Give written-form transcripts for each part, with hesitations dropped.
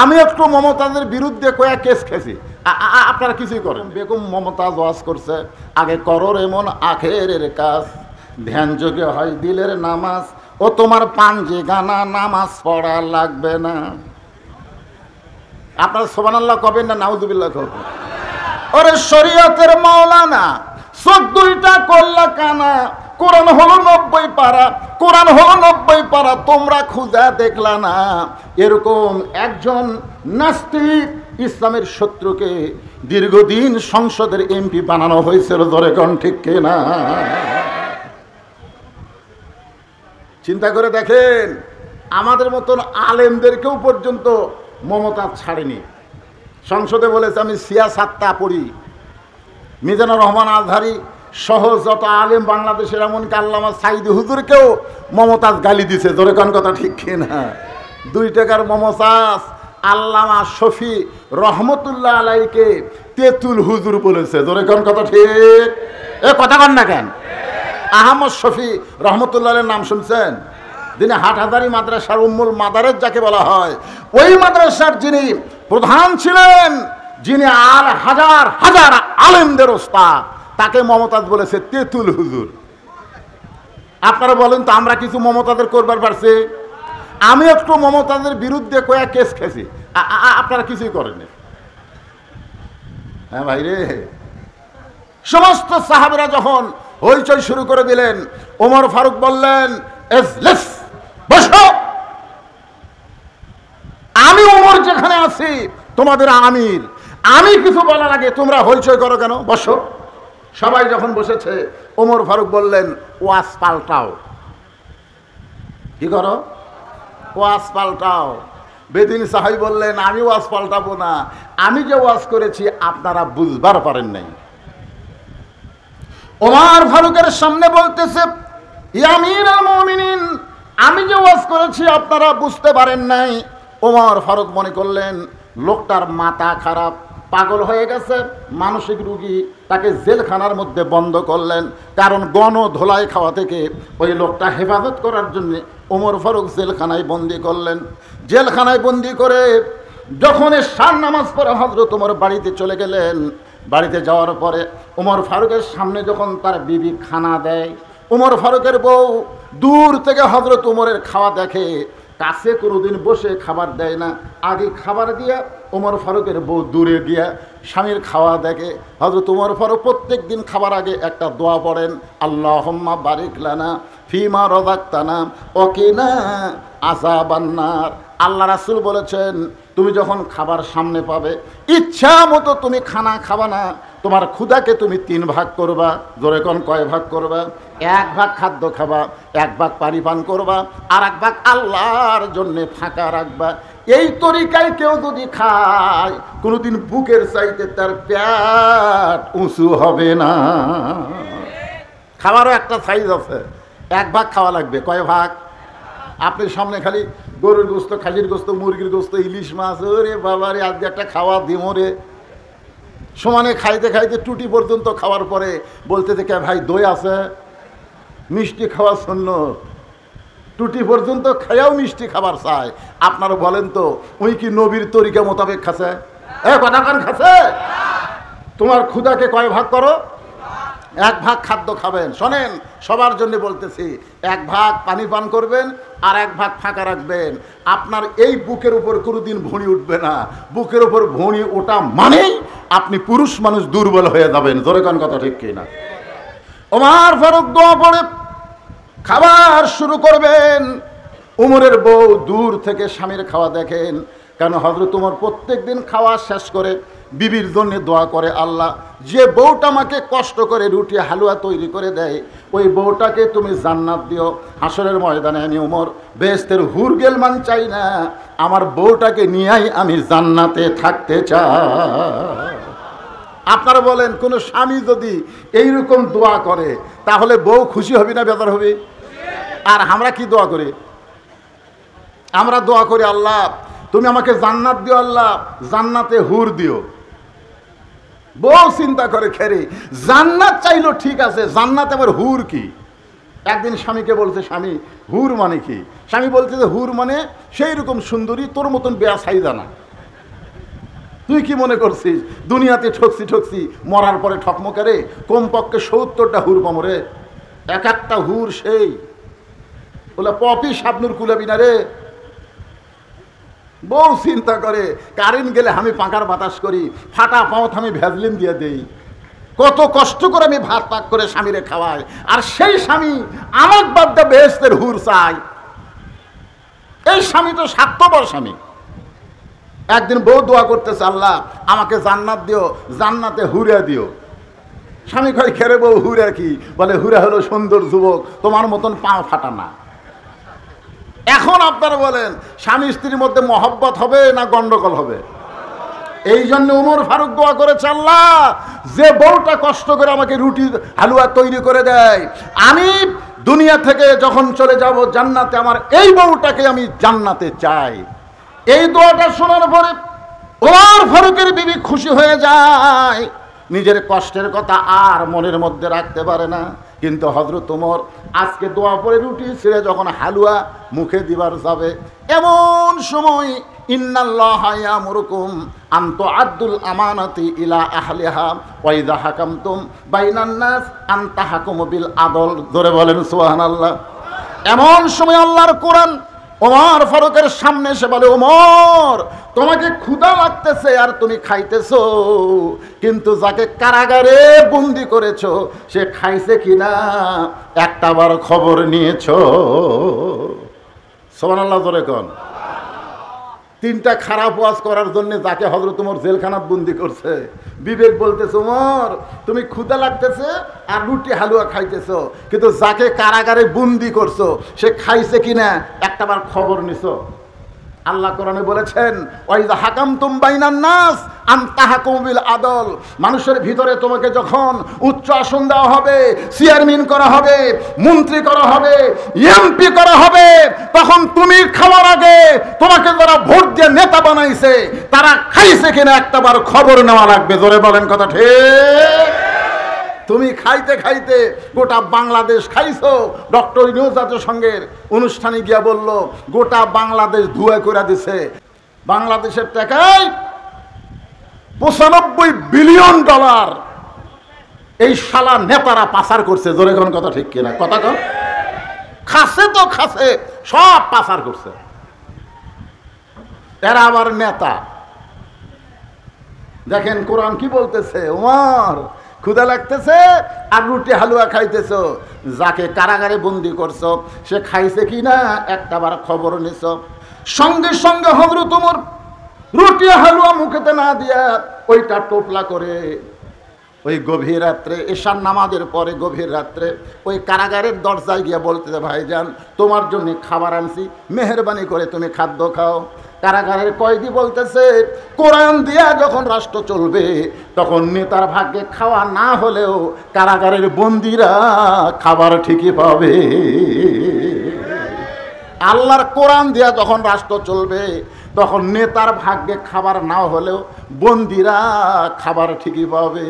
আমি একটু মমতাজের বিরুদ্ধে কয়েক কেস খেয়েছি, আপনারা কিছুই করেন। বেগম মমতাজ ওয়াজ করছে, আগে করোর এমন আখেরের কাজ, ধ্যান যোগে হয় দিলের নামাজ, ও তোমার পাঞ্জে গানা নামাজ পড়া লাগবে না। আপনারা সুবহানাল্লাহ কবেন না নাউজুবিল্লাহ কবেন? ওরে শরীয়তের মাওলানা 14টা করলা কানা, কোরআন হলো 90 পারা, কোরআন হলো 90 পারা, তোমরা খুঁজা দেখলা না। এরকম একজন নাস্তিক ইসলামের শত্রুকে দীর্ঘদিন সংসদের এমপি বানানো হয়েছিল, ধরে কোন ঠিক কিনা? চিন্তা করে দেখেন, আমাদের মতন আলেমদেরকেও পর্যন্ত মমতা ছাড়েনি। সংসদে বলেছে আমি সিয়াসাতটা পড়ি, মিজানুর রহমান আজহারি সহ যত আলেম বাংলাদেশের, এমনকি আল্লামা সাইদি হুজুরকেও মমতাজ গালি দিছে, ধরে কোন কথা ঠিক কিনা? 2 টাকার মমতাজ আল্লামা শফি রহমতুল্লাহ আলাইকে তেতুল হুজুর বলেছে, ধরে কোন কথা ঠিক? এ কথা কন না কেন? আহমদ শফি রহমতুল্লাহের নাম শুনছেন? যিনি হাটহাজারী মাদ্রাসার উম্মুল মাদারেজ যাকে বলা হয়, ওই মাদ্রাসার যিনি প্রধান ছিলেন, যিনি আর হাজার হাজার আলেমদের ওস্তাদ, তাকে মমতাজ বলেছে তেতুল হুজুর। আপনারা বলেন তো আমরা কিছু মমতাজের করবার পারছি? আমি একটু মমতাজের বিরুদ্ধে কয়েক কেস খেয়েছি, আপনারা কিছুই করেননি। হ্যাঁ ভাই রে, সমস্ত সাহাবীরা যখন হইচই শুরু করে দিলেন, ওমর ফারুক বললেন এজলিস, বসো, আমি ওমর যেখানে আছি তোমাদের আমির, আমি কিছু বলার আগে তোমরা হইচই করো কেন? বসো। সবাই যখন বসেছে, ওমর ফারুক বললেন ওয়াজ পাল্টাও। কি করো? ওয়াজ পাল্টাও। বেদিন সাহাবী বললেন আমি ওয়াজ পাল্টাবো না, আমি যে ওয়াজ করেছি আপনারা বুঝবার পারেন নাই। ওমর ফারুকের সামনে বলতেছে ইয়া আমিরুল মুমিনিন, আমি যে ওয়াজ করেছি আপনারা বুঝতে পারেন নাই। ওমর ফারুক মনে করলেন লোকটার মাথা খারাপ, পাগল হয়ে গেছে, মানসিক রোগী, তাকে জেলখানার মধ্যে বন্ধ করলেন। কারণ গণধোলাই খাওয়া থেকে ওই লোকটা হেফাজত করার জন্য ওমর ফারুক জেলখানায় বন্দি করলেন। জেলখানায় বন্দি করে যখন এশার নামাজ পড়ে হযরত ওমর বাড়িতে চলে গেলেন, বাড়িতে যাওয়ার পরে ওমর ফারুকের সামনে যখন তার বিবি খানা দেয়, ওমর ফারুকের বউ দূর থেকে হযরত ওমরের খাওয়া দেখে, কাছে কোনোদিন বসে খাবার দেয় না, আগে খাবার দিয়া ওমর ফারুকের বউ দূরে গিয়া স্বামীর খাওয়া দেখে। হযরত ওমর ফারুক প্রত্যেক দিন খাবার আগে একটা দোয়া পড়েন, আল্লাহুম্মা বারিক লানা ফিমা রাযাকতানা ওয়া কিনা আযাবান নার। আল্লাহ রাসূল বলেছেন তুমি যখন খাবার সামনে পাবে, ইচ্ছা মতো তুমি খানা খাবা না, তোমার ক্ষুধাকে তুমি 3 ভাগ করবা। জোরে কোন কয় ভাগ করবা? 1 ভাগ খাদ্য খাবা, 1 ভাগ পানি পান করবা, আর 1 ভাগ আল্লাহর জন্য ফাঁকা রাখবা। এই তরিকায় কেউ যদি খায়, কোনোদিন বুকের চাইতে তার পেট উঁচু হবে না। খাবারও একটা সাইজ আছে, 1 ভাগ খাওয়া লাগবে। কয় ভাগ? আপনি সামনে খালি গরুর গোস্ত, খাসির গোস্ত, মুরগির গোস্ত, ইলিশ মাছ, ওরে বাবারে আজকে একটা খাওয়া দিমরে। সমানে খাইতে খাইতে টুটি পর্যন্ত খাওয়ার পরে বলতে থেকে ভাই দই আছে, মিষ্টি খাওয়া সুন্নত। টুটি পর্যন্ত খাইয়াও মিষ্টি খাবার চায়। আপনারা বলেন তো ওই কি নবীর তরিকা মোতাবেক খাচ্ছে? কথা কান খাচ্ছে? তোমার ক্ষুধাকে কয় ভাগ করো? 1 ভাগ খাদ্য খাবেন। শোনেন, সবার জন্য বলতেছি, 1 ভাগ পানি পান করবেন, আর 1 ভাগ ফাঁকা রাখবেন। আপনার এই বুকের উপর কোনোদিন ভুঁড়ি উঠবে না। বুকের উপর ভুঁড়ি ওঠা মানেই আপনি পুরুষ মানুষ দুর্বল হয়ে যাবেন। জোরে কোন কথা ঠিক কিনা? ওমর ফারুক দোয়া পড়ে খাবার শুরু করবেন। উমরের বউ দূর থেকে স্বামীর খাওয়া দেখেন, কারণ হযরত ওমর প্রত্যেক দিন খাওয়া শেষ করে বিবির জন্য দোয়া করে, আল্লাহ যে বউটা আমাকে কষ্ট করে রুটি হালুয়া তৈরি করে দেয়, ওই বউটাকে তুমি জান্নাত দিও। হাসরের ময়দানে আমি ওমর বেহেশতের হুর গেলমান চাই না, আমার বউটাকে নিয়েই আমি জান্নাতে থাকতে চাই। আপনারা বলেন, কোন স্বামী যদি এইরকম দোয়া করে তাহলে বউ খুশি হবে না বেজার হবে? আর আমরা কি দোয়া করি? আমরা দোয়া করি আল্লাহ তুমি আমাকে জান্নাত দিও, আল্লাহ জান্নাতে হুর দিও। বউ চিন্তা করে খেরে জান্নাত চাইলো ঠিক আছে, জান্নাতে আবার হুর কি? একদিন স্বামীকে বলছে, স্বামী হুর মানে কি? স্বামী বলছে যে হুর মানে সেই রকম সুন্দরী তোর মতন বেয়া সাইদা না। তুই কি মনে করছিস দুনিয়াতে ঠকছি মরার পরে ঠকমকারে? কমপক্ষে 70টা হুর কমরে, এক একটা হুর সেই বলে পপি শাবনুর কুলাবি না রে। বউ চিন্তা করে কারেন্ট গেলে আমি পাখার বাতাস করি, ফাটা পাওত আমি ভ্যাজলিন দিয়ে দেই, কত কষ্ট করে আমি ভাত পাক করে স্বামীরে খাওয়াই, আর সেই স্বামী আমার বাদ্যা বেহেশতের হুর চাই। এই স্বামী তো স্বার্থপর স্বামী। একদিন বউ দোয়া করতেছে, আল্লাহ আমাকে জান্নাত দিও, জান্নাতে হুরা দিও। স্বামী কয় খেরে বউ হুরা কি? বলে হুরা হলো সুন্দর যুবক, তোমার মতন পাও ফাটা না। এখন আপনারা বলেন স্বামী স্ত্রীর মধ্যে মহব্বত হবে না গন্ডগোল হবে? এই জন্য উমর ফারুক দোয়া করেছে, আল্লাহ যে বউটা কষ্ট করে আমাকে রুটি হালুয়া তৈরি করে দেয়, আমি দুনিয়া থেকে যখন চলে যাব জান্নাতে, আমার এই বউটাকে আমি জান্নাতে চাই। এই দোয়াটা শোনার পরে উমর ফারুকের বিবি খুশি হয়ে যায়, নিজের কষ্টের কথা আর মনের মধ্যে রাখতে পারে না। কিন্তু হযরত ওমর আজকে দোয়া পড়ে রুটি ছেড়ে যখন হালুয়া মুখে দিবার যাবে, এমন সময় ইন্নাল্লাহা ইয়ামুরুকুম আন তুআদ্দুল আমানাতি ইলা আহলিহা ওয়া ইযা হাকামতুম বাইনান নাস আন তাহকুমু বিল আদল। ধরে বলেন সুবহানাল্লাহ। এমন সময় আল্লাহর কোরআন ওমর ফারুকের সামনে এসে বলে, ওমর তোমাকে ক্ষুধা লাগতেছে আর তুমি খাইতেছো, কিন্তু যাকে কারাগারে বন্দি করেছো সে খাইছে কিনা একটাবার খবর নিয়েছো? সুবহানাল্লাহ জোরে কোন। তিনটা খারাপ ওয়াজ করার জন্য যাকে হযরত ওমর জেলখানাত বন্দি করছে, বিবেক বলতেছে ওমর তুমি ক্ষুধা লাগতেছে আর রুটি হালুয়া খাইতেছো, কিন্তু যাকে কারাগারে বন্দি করছো সে খাইছে কিনা একটাবার খবর নিছো? আল্লাহ কোরআনে বলেছেন, ওয়াইযা হাকামতুম বাইনান নাস আন তাহকুমু বিল আদল। মানুষের ভিতরে তোমাকে যখন উচ্চ আসন দেওয়া হবে, চেয়ারম্যান করা হবে, মন্ত্রী করা হবে, এমপি করা হবে, তখন তুমি খাওয়ার আগে তোমাকে যারা ভোট দিয়ে নেতা বানাইছে তারা খাইছে কিনা একটাবার খবর নেওয়া লাগবে। জোরে বলেন কথা ঠিক? তুমি খাইতে খাইতে গোটা বাংলাদেশ খাইছো। ডক্টর ইউনূস জাতিসংঘের অনুষ্ঠানে গিয়া বলল গোটা বাংলাদেশ ধুয়া করে দিছে। বাংলাদেশের টাকায় 95 বিলিয়ন ডলার এই শালা নেতারা পাচার করছে। জোরে কোন কথা ঠিক কিনা? কথা কন। খাসে তো খাসে, সব পাচার করছে। এরা আবার নেতা। দেখেন কোরআন কি বলতেছে, ওমর ক্ষুধা লাগতেছে আর রুটি হালুয়া খাইতেছো, যাকে কারাগারে বন্দি করছো সে খাইছে কিনা একটাবার খবর নিছো? সঙ্গে সঙ্গে হযরত ওমর রুটি হালুয়া মুখেতে না দিয়া ওইটা টোপলা করে ওই গভীর রাত্রে এশার নামাজের পরে গভীর রাত্রে ওই কারাগারের দরজায় গিয়ে বলতেছে, ভাইজান তোমার জন্য খাবার আনছি, মেহেরবানি করে তুমি খাদ্য খাও। কারাগারের কয়েদি বলতেছে, কোরআন দিয়া যখন রাষ্ট্র চলবে তখন নেতার ভাগ্যে খাওয়া না হলেও কারাগারের বন্দীরা খাবার ঠিকই পাবে। আল্লাহর কোরআন দিয়া যখন রাষ্ট্র চলবে তখন নেতার ভাগ্যে খাবার না হলেও বন্দীরা খাবার ঠিকই পাবে।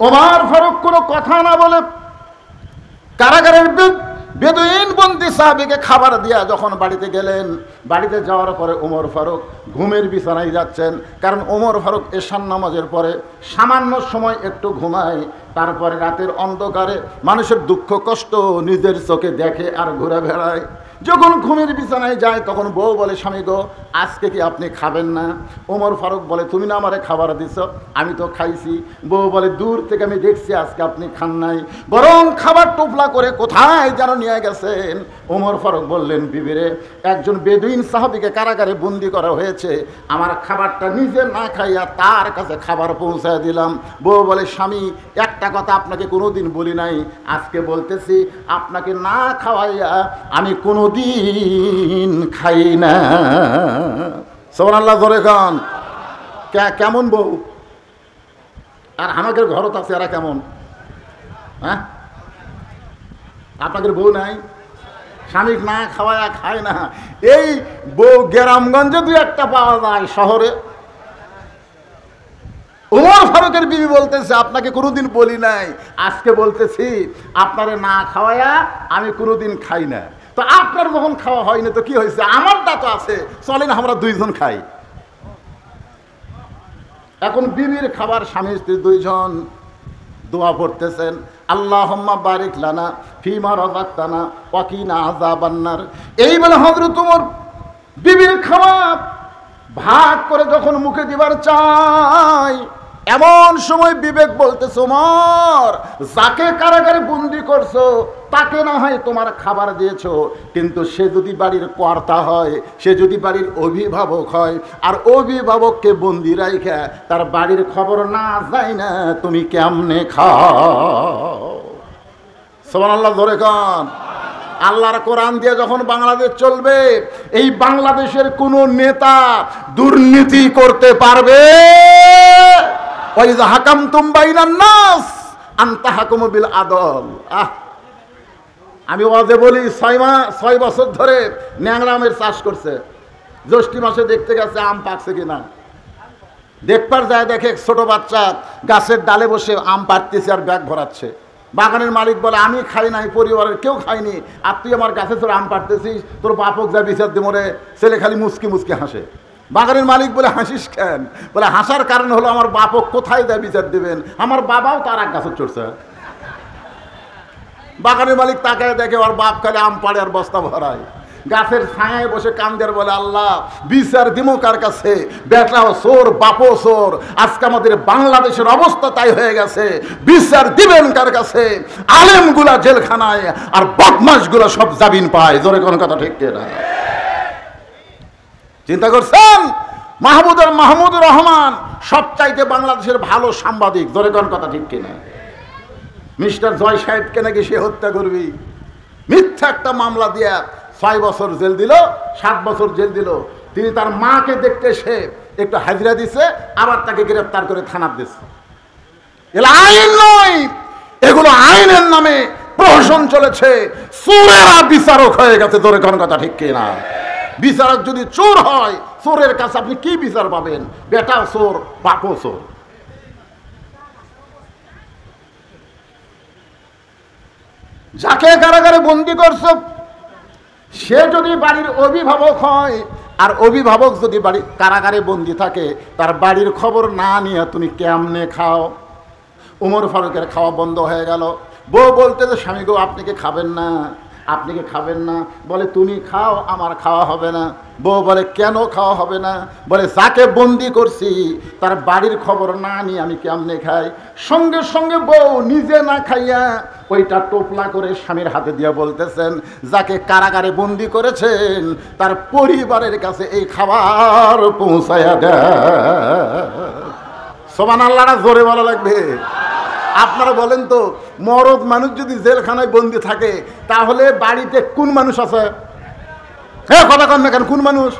ওমর ফারুক কোনো কথা না বলে কারাগারের বেদুইন বন্দি সাহাবীকে খাবার দিয়া যখন বাড়িতে গেলেন, বাড়িতে যাওয়ার পরে ওমর ফারুক ঘুমের বিছানায় যাচ্ছেন। কারণ ওমর ফারুক এশার নামাজের পরে সামান্য সময় একটু ঘুমায়, তারপরে রাতের অন্ধকারে মানুষের দুঃখ কষ্ট নিজের চোখে দেখে আর ঘুরে বেড়ায়। যখন ঘুমের বিছানায় যায় তখন বউ বলে, স্বামী গো আজকে কি আপনি খাবেন না? ওমর ফারুক বলে, তুমি না আমারে খাবার দিছ, আমি তো খাইছি। বউ বলে, দূর থেকে আমি দেখছি আজকে আপনি খান নাই, বরং খাবার টোপলা করে কোথায় যেন নিয়ে গেছেন। ওমর ফারুক বললেন, বিবিরে একজন বেদুইন সাহাবীকে কারাগারে বন্দি করা হয়েছে, আমার খাবারটা নিজে না খাইয়া তার কাছে খাবার পৌঁছায় দিলাম। বউ বলে, স্বামী একটা কথা আপনাকে কোনোদিন বলি নাই, আজকে বলতেছি, আপনাকে না খাওয়াইয়া আমি কোনোদিন খাই না। সুবহানাল্লাহ জোরে গান। কেমন বউ? আর আমাদের ঘরত আছে এরা কেমন? হ্যাঁ, আপনাদের বউ নাই, স্বামী না খাওয়ায়া খায় না। এই বউ গ্রামগঞ্জে দুই একটা পাওয়া যায়, শহরে। ওমর ফারুকের বিবি বলতেছে, আপনাকে কোনোদিন বলি নাই, আজকে বলতেছি আপনারে না খাওয়ায়া আমি কোনোদিন খাই না। তো আপনার যখন খাওয়া হয়নি তো কি হয়েছে, আমারটা তো আছে, চলেন আমরা দুইজন খাই। এখন বিবির খাবার, স্বামী স্ত্রী দুইজন দোয়া পড়তেছেন, আল্লাহুম্মা বারিক লানা ফিমা রাযাকতানা ওয়া কিনা আযাবান্নার। এই বলে হযরত ওমর বিবির খাবার ভাগ করে যখন মুখে দিবার চাই, এমন সময় বিবেক বলতেছে, ওমর, যাকে কারাগারে বন্দি করছো তাকে না হয় তোমার খাবার দিয়েছো, কিন্তু সে যদি বাড়ির কর্তা হয়, সে যদি বাড়ির অভিভাবক হয়, আর অভিভাবককে বন্দি রাইখা তার বাড়ির খবর না যায় না, তুমি কেমনে খাও? সুবহানাল্লাহ, ধরে কন। আল্লাহর কোরআন দিয়ে যখন বাংলাদেশ চলবে, এই বাংলাদেশের কোন নেতা দুর্নীতি করতে পারবে? ওয়াইযা হাকামতুম বাইনান নাস আন তাহকুমু বিল আদল। আমি ওয়াজে বলি, 6 বছর ধরে ন্যাংরা আমের চাষ করছে। জ্যৈষ্ঠ মাসে দেখতে গেছে আম পাকছে কিনা, দেখবার যায় দেখে ছোট বাচ্চা গাছের ডালে বসে আম পাড়তেছে আর ব্যাগ ভরাচ্ছে। বাগানের মালিক বলে, আমি খাই নাই, পরিবারের কেউ খায়নি, আর তুই আমার গাছে তোর আম পাড়তেছিস, তোর বাপক যা বিচার দে মরে। ছেলে খালি মুচকি মুচকি হাসে। বাগানের মালিক বলে, হাসিস কেন? বলে, হাসার কারণ হলো আমার বাপক কোথায় যা বিচার দেবেন, আমার বাবাও তার এক গাছে চড়ছে। বাগানের মালিক তাকায় দেখে ওর বাপ খালি আম পাড়ে আর বস্তা ভরায়। গাছের ছায়ায় বসে কান্দের, বলে, আল্লাহ বিচার দিমো কার কাছে? বেটাও চোর, বাপও চোর, আজকে আমাদের বাংলাদেশের অবস্থা তাই হয়ে গেছে। বিচার দিবেন কার কাছে? আলেমগুলা জেলখানায় আর বদমাশগুলা সব জামিন পায়। জোরে কোন কথা ঠিক কিনা? চিন্তা করছেন? মাহমুদুর রহমান সবচাইতে বাংলাদেশের ভালো সাংবাদিক। জোরে কোন কথা ঠিক কিনা? মিস্টার জয় সাহেবকে নাকি সে হত্যা করবি, মিথ্যা একটা মামলা দিয়া 6 বছর জেল দিল, 7 বছর জেল দিল। তিনি তার মাকে দেখতে সে একটু হাজিরা দিছে, আবার তাকে গ্রেফতার করে থানার দিচ্ছে। এগুলো আইন নয়, এগুলো আইনের নামে প্রহসন চলেছে। চোরেরা বিচারক হয়ে গেছে। জোরে কোন কথা ঠিক কিনা? বিচারক যদি চোর হয়, চোরের কাছে আপনি কি বিচার পাবেন? বেটা চোর, বাপও চোর। যাকে কারাগারে বন্দি করছো সে যদি বাড়ির অভিভাবক হয়, আর অভিভাবক যদি বাড়ি কারাগারে বন্দি থাকে, তার বাড়ির খবর না নিয়ে তুমি কেমনে খাও? উমর ফারুকের খাওয়া বন্ধ হয়ে গেল। বউ বলতে যে, স্বামী গো, আপনি কি খাবেন না? আপনি কি খাবেন না? বলে, তুমি খাও, আমার খাওয়া হবে না। বউ বলে, কেন খাওয়া হবে না? বলে, যাকে বন্দি করছি তার বাড়ির খবর না নিয়ে আমি কেমনে খাই? সঙ্গে সঙ্গে বউ নিজে না খাইয়া ওইটা টোপলা করে স্বামীর হাতে দিয়ে বলতেছেন, যাকে কারাগারে বন্দি করেছেন তার পরিবারের কাছে এই খাবার পৌঁছায়া দেয়। সুবহানাল্লাহটা জোরে বলা লাগবে। আপনারা বলেন তো, মরদ মানুষ যদি জেলখানায় বন্দি থাকে, তাহলে বাড়িতে কোন মানুষ আছে? হ্যাঁ, কথা কন না কেন? কোন মানুষ?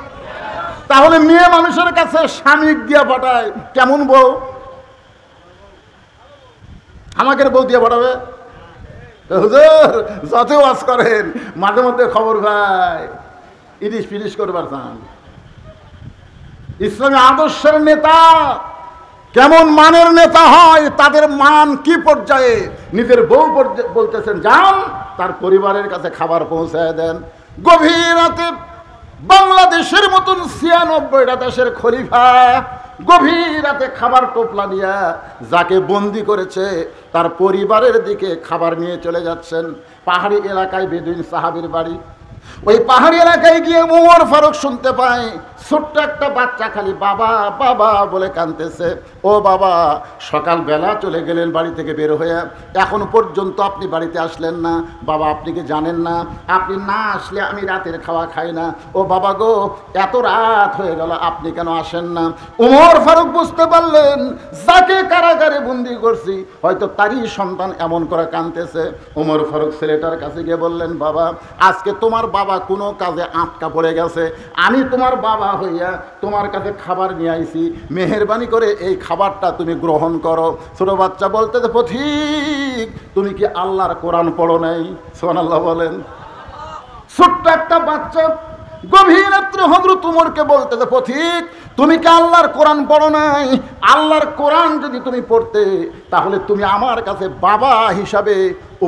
তাহলে মেয়ে মানুষের কাছে স্বামী দিয়া পাঠায় কেমন বউ? আমাকে বউ দিয়ে পাঠাবে? হুজুর যত ওয়াজ করেন, মাঝে মধ্যে খবর ভাই ইলিশ ফিলিশ করবার চান। ইসলামী আদর্শের নেতা কেমন মানের নেতা হয়, তাদের মান কি পর্যায়ে? নিজের বউ বলতেছেন, যান তার পরিবারের কাছে খাবার পৌঁছায় দেন। গভীর রাতে বাংলাদেশের মতন 96টা দেশের খলিফা গভীর রাতে খাবার টোপলা নিয়ে যাকে বন্দি করেছে তার পরিবারের দিকে খাবার নিয়ে চলে যাচ্ছেন। পাহাড়ি এলাকায় বেদুইন সাহাবীর বাড়ি। ওই পাহাড়ি এলাকায় গিয়ে ওমর ফারুক শুনতে পায় ছোট্ট একটা বাচ্চা খালি বাবা বাবা বলে কাঁদতেছে। ও বাবা, সকালবেলা চলে গেলেন বাড়ি থেকে বের হয়ে, এখন পর্যন্ত আপনি বাড়িতে আসলেন না। বাবা, আপনি কি জানেন না, আপনি না আসলে আমি রাতের খাওয়া খাই না। ও বাবা গো, এত রাত হয়ে গেল, আপনি কেন আসেন না? ওমর ফারুক বুঝতে পারলেন যাকে কারাগারে বন্দি করছি হয়তো তারই সন্তান এমন করে কাঁদতেছে। ওমর ফারুক ছেলেটার কাছে গিয়ে বললেন, বাবা, আজকে তোমার বাবা কোনো কাজে আটকা পড়ে গেছে, আমি তোমার বাবা হইয়া তোমার কাছে খাবার নিয়ে আইছি, মেহেরবানি করে এই খাবারটা তুমি গ্রহণ করো। ছোট বাচ্চা বলতে, পথিক তুমি কি আল্লাহর কোরআন পড়ো নাই? সুবহানাল্লাহ বলেন। ছোট্ট একটা বাচ্চা গভীর রাত্রে হযরত ওমরকে বলতে, পথিক তুমি কি আল্লাহর কোরআন পড়ো নাই? আল্লাহর কোরআন যদি তুমি পড়তে তাহলে তুমি আমার কাছে বাবা হিসাবে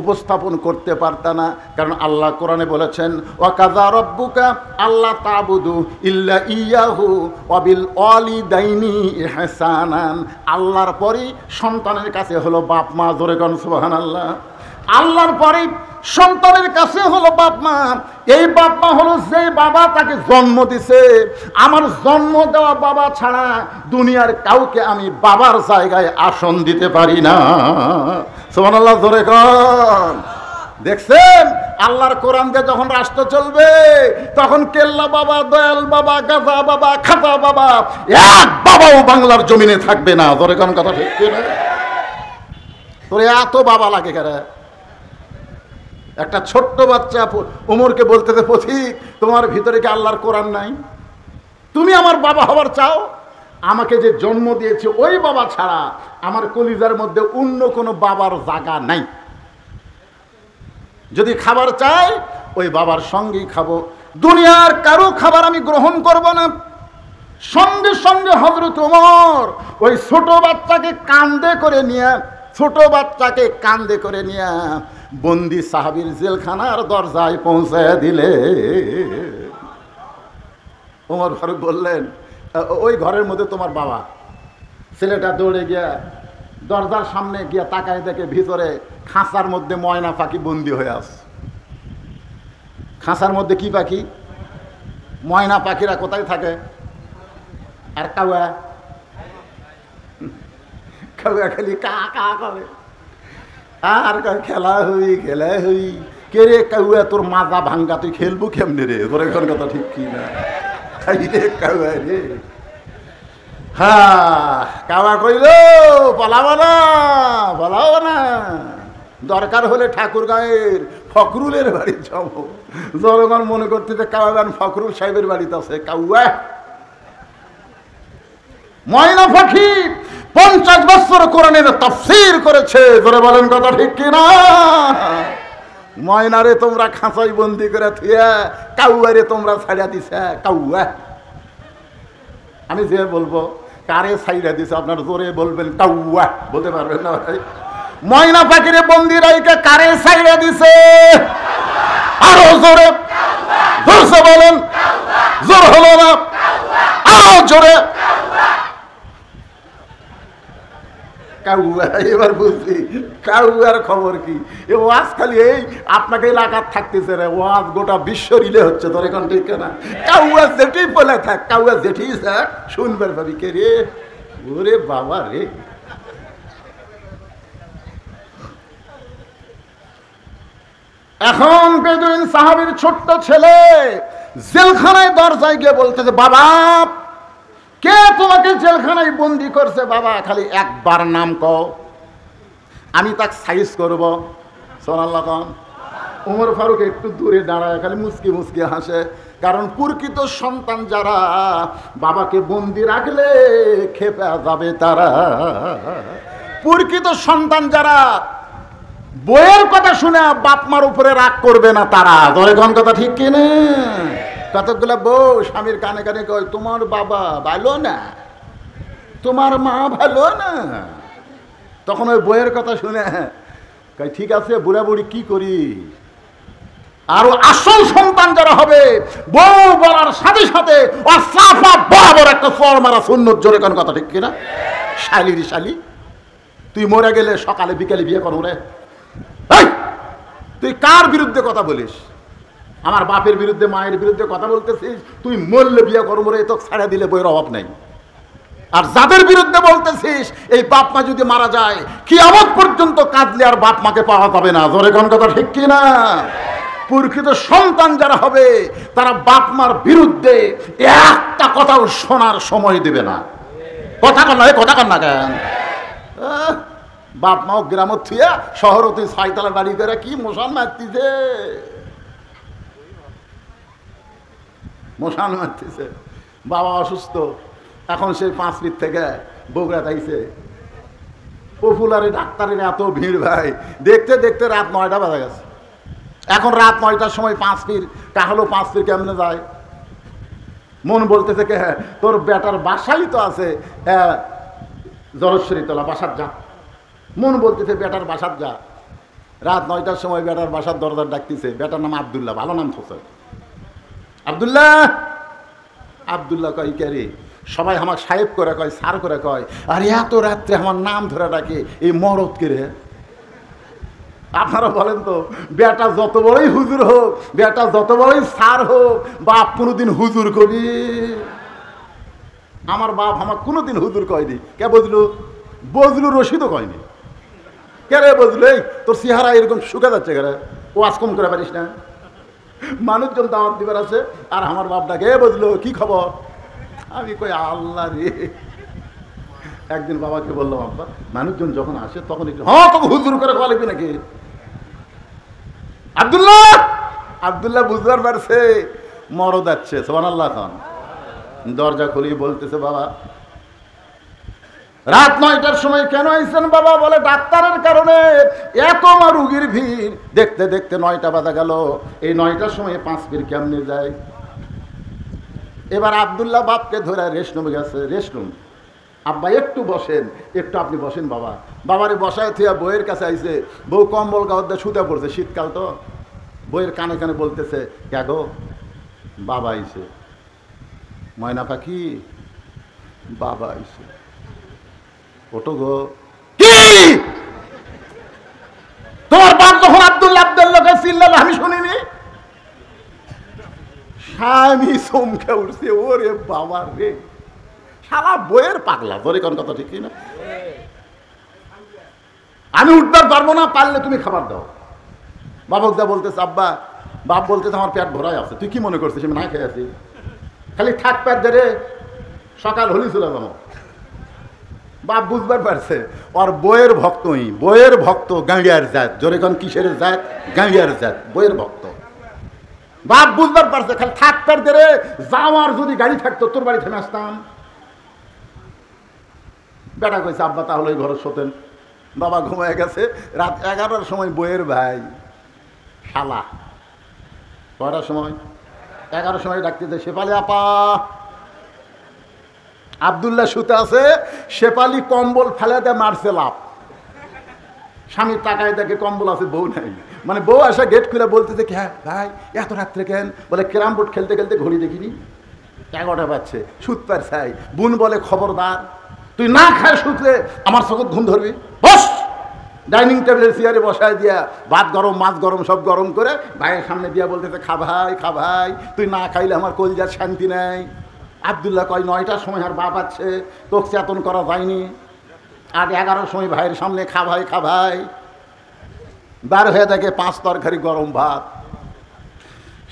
উপস্থাপন করতে পারতা না। কারণ আল্লাহ কোরআনে বলেছেন, ওয়াকাযা রাব্বুকা আল্লা তা'বুদু ইল্লা ইয়াহু ওয়া বিল ওয়ালিদাইনি ইহসানান। আল্লাহর পরেই সন্তানের কাছে হলো বাপ মা। জোরে কোন সুবহানাল্লাহ। আল্লাহর পরে সন্তানের কাছে হলো বাপ মা। এই বাপ মা হলো যে বাবা তাকে জন্ম দিছে। আমার জন্ম দেওয়া বাবা ছাড়া দুনিয়ার কাউকে আমি বাবার জায়গায় আসন দিতে পারি না। সুবহানাল্লাহ, জোরে কোন। দেখছেন আল্লাহর কোরআন দিয়ে যখন রাষ্ট্র চলবে তখন কেল্লা বাবা, দয়াল বাবা, গাজা বাবা, খাতা বাবা, এক বাবাও বাংলার জমিনে থাকবে না। জোরে কোন কথা ঠিক কিনা? তোর এত বাবা লাগে কেন? একটা ছোট্ট বাচ্চা ওমরকে বলতেছে, পথিক তোমার ভিতরে কি আল্লাহর কোরআন নাই? তুমি আমার বাবা হবার চাও? আমাকে যে জন্ম দিয়েছে ওই বাবা ছাড়া আমার কলিজার মধ্যে অন্য কোনো বাবার জায়গা নাই। যদি খাবার চাই ওই বাবার সঙ্গেই খাবো, দুনিয়ার কারো খাবার আমি গ্রহণ করব না। সঙ্গে সঙ্গে হযরত ওমর ওই ছোট বাচ্চাকে কাঁধে করে নিয়ে বন্দি সাহাবীর জেলখানার দরজায় পৌঁছায় দিলে। ওমর ফারুক বললেন, ওই ঘরের মধ্যে তোমার বাবা। ছেলেটা দৌড়ে গিয়া দরজার সামনে গিয়া তাকায় দেখে ভিতরে খাঁচার মধ্যে ময়না পাখি বন্দি হয়ে আছে। খাঁচার মধ্যে কি পাখি? ময়না পাখিরা কোথায় থাকে? আর কাউয়া খালি কা কা করে আর খেলা হই কে রে কাউয়া তোর মাজা ভাঙ্গা, তুই খেলবো কেমনে রে? তোর এখন কথা ঠিক কি না? রে কাউয়া রে, হ্যাঁ কাওয়া কইল পালাবো না, দরকার হলে ঠাকুর গাঁয়ের ফখরুলের বাড়ি যাবো। জনগণ মনে করতে যে কাওয়াগান ফখরুল সাহেবের বাড়িতে আছে। কাউয়া ময়না পাখি 50 বছর কোরআনের তাফসীর করেছে। ধরে বলেন কথা ঠিক কিনা? ময়নারে তোমরা খাঁচাই বন্দি করে থুয়া কাউয়ারে তোমরা ছাড়িয়া দিছে। কাউয়া আমি যে বলবো কারে ছাইড়া দিছে আপনার জোরে বলবেন। কাউয়া বলতে পারবেন না ভাই? ময়না পাখিরে বন্দি রাইকে কারে ছাইড়া দিছে? আরো জোরে জোরসে বলেন। জোর হলো না, আরো জোরে। কাউয়া, এবার বুঝছি কাউয়ার খবর কি। এ ওয়াজ খালি এই আপনাকে এলাকার থাকতেছে রে, ওয়াজ গোটা বিশ্ব রিলে হচ্ছে। তোর এখন ঠিক না? কাউয়া যেটি বলে থাক, কাউয়া যেটি থাক শুনবার ভাবি কে রে? ওরে বাবা রে। এখন বেদুইন সাহাবীর ছোট্ট ছেলে জেলখানায় দরজায় গিয়ে বলতেছে, বাবা কে তোমাকে জেলখানায় বন্দি করছে? বাবা খালি একবার নাম কও, আমি তাকে সাইজ করব। সুবহানাল্লাহ। ওমর ফারুক একটু দূরে দাঁড়ায় খালি মুচকি মুচকি হাসে। কারণ প্রকৃত সন্তান যারা বাবাকে বন্দি রাখলে খেপে যাবে তারা। প্রকৃত সন্তান যারা বইয়ের কথা শুনে বাপ মার উপরে রাগ করবে না তারা। ধরে কোন কথা ঠিক কিনা? কতগুলা বউ স্বামীর কানে কানে কয়, তোমার বাবা ভালো না, তোমার মা ভালো না। তখন ওই বইয়ের কথা শুনে কয়, ঠিক আছে বুড়া বুড়ি কি করি? আর আসল সন্তান যারা হবে বউ বলার সাথে সাথে সাফা বরাবর একটা চর মারা সুন্নত। জোরে কোন কথা ঠিক কিনা? শালির শালি, তুই মরে গেলে সকালে বিকালে বিয়ে করো রে। তুই কার বিরুদ্ধে কথা বলিস? আমার বাপের বিরুদ্ধে মায়ের বিরুদ্ধে কথা বলতেছিস? তুই মরলে বিয়ে করবো রে, তোকে ছাড়া দিলে বইয়ের অভাব নাই। আর যাদের বিরুদ্ধে বলতেছিস এই বাপ মা যদি মারা যায় কিয়ামত পর্যন্ত কাঁদলে আর বাপ মাকে পাওয়া যাবে না। জোরে কোন কথা ঠিক কিনা? প্রকৃত সন্তান যারা হবে তারা বাপ মার বিরুদ্ধে একটা কথাও শোনার সময় দেবে না। কথা কন না কেন? বাপ মাও গ্রামত থুয়া শহর তুই 6 তলা বাড়ি করে কি মশান মারতিছে, মশান মারতেছে। বাবা অসুস্থ, এখন সেই 5 ফিট থেকে বগুড়া তাইছে। পপুলারে ডাক্তারের এত ভিড় ভাই, দেখতে দেখতে রাত 9টা বাজে গেছে। এখন রাত 9টার সময় 5 ফিট তাহলেও 5 ফিট কেমনে যায়? মন বলতেছে কে, তোর বেটার বাসাই তো আছে জলশ্বরী তলা, বাসার যা। মন বলতেছে বেটার বাসার যা। রাত 9টার সময় বেটার বাসার দরজার ডাকতেছে। বেটার নাম আব্দুল্লাহ, ভালো নাম থোসা। আব্দুল্লাহ, আব্দুল্লাহ কয় কে রে? সবাই আমার সাহেব করে কয়, স্যার করে কয়। আর এত রাত্রে আমার নাম ধরে ডাকে এই মরদ কে রে? আপনারা বলেন তো, বেটা যত বড়ই হুজুর হোক, বেটা যত বড়ই স্যার হোক, বাপ কোনোদিন হুজুর কবি? আমার বাপ আমার কোনোদিন হুজুর কয়নি। কে বজলু? বজলু রশিদও কয়নি। কে রে বজলু, এই তোর চেহারা এরকম শুকে যাচ্ছে কে রে? ও আজ কম করে পারিস না? মানুষজন দাওয়াত দিবার আছে, আর আমার বাপ ডাকে, এ বজলু কি খবর? আমি কই আল্লাহ রে। একদিন বাবাকে বললাম, আব্বা মানুষজন যখন আসে তখন একটু হ্যাঁ তোকে হুজুর করে কয়া লাগবে নাকি? আব্দুল্লাহ, আব্দুল্লাহ বুঝবার পারছে মরদ যাচ্ছে। সুবহানাল্লাহ খান দরজা খুলিয়ে বলতেছে, বাবা রাত 9টার সময় কেন আইছেন বাবা? বলে ডাক্তারের কারণে, এত রুগীর ভিড়। দেখতে দেখতে 9টা বাজা গেল। এই 9টার সময় 5 পীর কেমনে যায়? এবার আব্দুল্লাহ বাপকে ধরে রেস্টরুমে গেছে। রেস্টরুম, আব্বা একটু বসেন, একটু আপনি বসেন বাবা। বাবারে বসায় থিয়া বইয়ের কাছে আইছে। বউ কম্বল গাওয়ার শুতে পড়ছে, শীতকাল তো। বইয়ের কানে কানে বলতেছে, কে গো? বাবা আইছে। ময়না পাখি, বাবা আইছে, ওটো গো। কি তোমার বাপ যখন আব্দুল্লাহ আব্দুল্লাহকে চিল্লাল আমি শুনিনি? স্বামী চমকে উঠছে, ওরে বাবা রে, শালা বইয়ের পাগলা। ধরে কোন কথা ঠিক না? আমি উঠবার পারবো না, পারলে তুমি খাবার দাও। বাবক যা বলতেছে, আব্বা, বাপ বলতেছে আমার পেট ভরাই আছে। তুই কি মনে করছিস আমি না খেয়ে আছি? খালি থাক পেট ধরে, সকাল হলি চলে যাবো। বাপ বুঝবার পারছে ওর বইয়ের ভক্তই, বইয়ের ভক্ত, গাঁড়িয়ার জাত। জোরে কোন কিসের জাত? গাঁড়িয়ার জাত, বইয়ের ভক্ত। বাপ বুঝবার পারছে খালি থাক পেট ধরে, যাওয়ার যদি গাড়ি থাকতো তোর বাড়ি থেমে আসতাম। বেটা কইছে, আব্বা তাহলে ওই ঘরে শোতেন। বাবা ঘুমায় গেছে। রাত 11টার সময় বইয়ের ভাই শালা, কয়টার সময়? 11টার সময় ডাকতেছে, শেফালি আপা। আব্দুল্লাহ শুতে আছে, শেফালি কম্বল ফেলে দেয়, মারছে লাভ। স্বামীর তাকায় দেখে কম্বল আছে, বউ নাই। মানে বউ আসা গেট খুলে বলতেছে, হ্যাঁ ভাই এত রাত্রে কেন? বলে ক্যারাম বোর্ড খেলতে খেলতে ঘড়ি দেখিনি, 11টা বাজছে, সুত পার চাই। বোন বলে, খবরদার তুই না খায় শুতলে আমার চোখে ঘুম ধরবি। বস। ডাইনিং টেবিলের চেয়ারে বসায় দিয়া ভাত গরম, মাছ গরম, সব গরম করে ভাইয়ের সামনে দিয়া বলতেছে, খা ভাই, খা ভাই, তুই না খাইলে আমার কলিজার শান্তি নাই। আব্দুল্লাহ কয়, 9টার সময় আর বাপ আছে, তোকে চেতন করা যায়নি। আর 11টার সময় ভাইয়ের সামনে খা ভাই, খা ভাই। বার হয়ে দেখে 5 তরকারি গরম ভাত,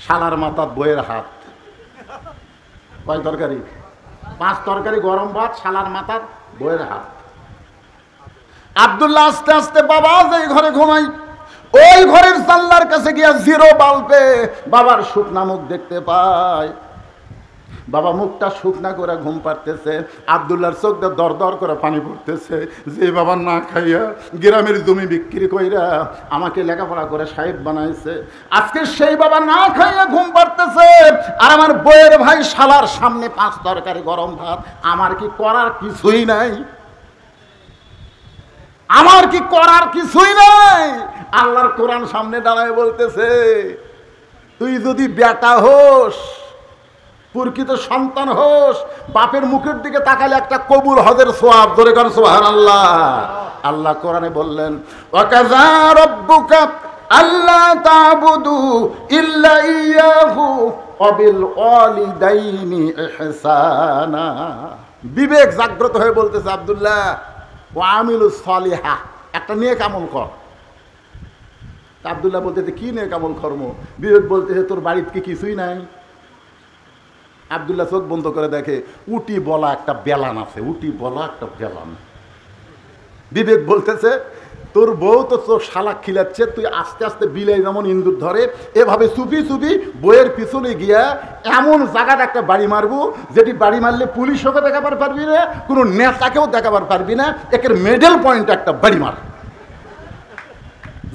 শালার মাথার বইয়ের হাত। কয় তরকারি? 5 তরকারি গরম ভাত, শালার মাথার বইয়ের হাত। আব্দুল্লাহ আস্তে আস্তে বাবা যে ঘরে ঘুমাই, ওই ঘরের জানলার কাছে গিয়া 0 বাল্বে বাবার শুকনা মুখ দেখতে পায়। বাবা মুখটা শুকনা করে ঘুম পাড়তেছে। আব্দুল্লাহর চোখ দিয়ে দর দর করে পানি পড়তেছে। যে বাবা না খাইয়া গ্রামের জমি বিক্রি কইরা আমাকে লেখাপড়া করে সাহেব বানাইছে, আজকে সেই বাবা না খাইয়া ঘুম পাড়তেছে। আর আমার বইয়ের ভাই শালার সামনে 5 তরকারি গরম ভাত। আমার কি করার কিছুই নাই? আমার কি করার কিছুই নাই? আল্লাহর কোরআন সামনে দাঁড়ায় বলতেছে, তুই যদি বেটা হোস, প্রকৃত সন্তান হোস, বাপের মুখের দিকে তাকালে একটা কবুল হজের সওয়াব। ধরে কর সুবহানাল্লাহ। আল্লাহ কোরআনে বললেন, ওয়াকাযা রাব্বুকা আল্লা তা'বুদু ইল্লা ইয়াহু ওয়া বিল ওয়ালিদাইনি ইহসানা। বিবেক জাগ্রত হয়ে বলতেছে, আব্দুল্লাহ ওয়া আমিলুস সালিহা, একটা নেক আমল কর। আব্দুল্লাহ বলতেছে, কি নেক আমল কর্ম? বিবেক বলতেছে, তোর বাড়িতে কি কিছুই নাই? আব্দুল্লাহ চোখ বন্ধ করে দেখে উটি বলা একটা বেলান আছে, উটি বলা একটা বেলান। বিবেক বলতেছে, তোর বউ তো তোর শালা খিলাচ্ছে, তুই আস্তে আস্তে বিলাই যেমন ইন্দুর ধরে, এভাবে চুপি চুপি বইয়ের পিছনে গিয়া এমন জায়গাটা একটা বাড়ি মারবো, যেটি বাড়ি মারলে পুলিশকে দেখাবার পারবি না, কোনো নেতাকেও দেখাবার পারবি না। একের মেডেল পয়েন্ট একটা বাড়ি মার,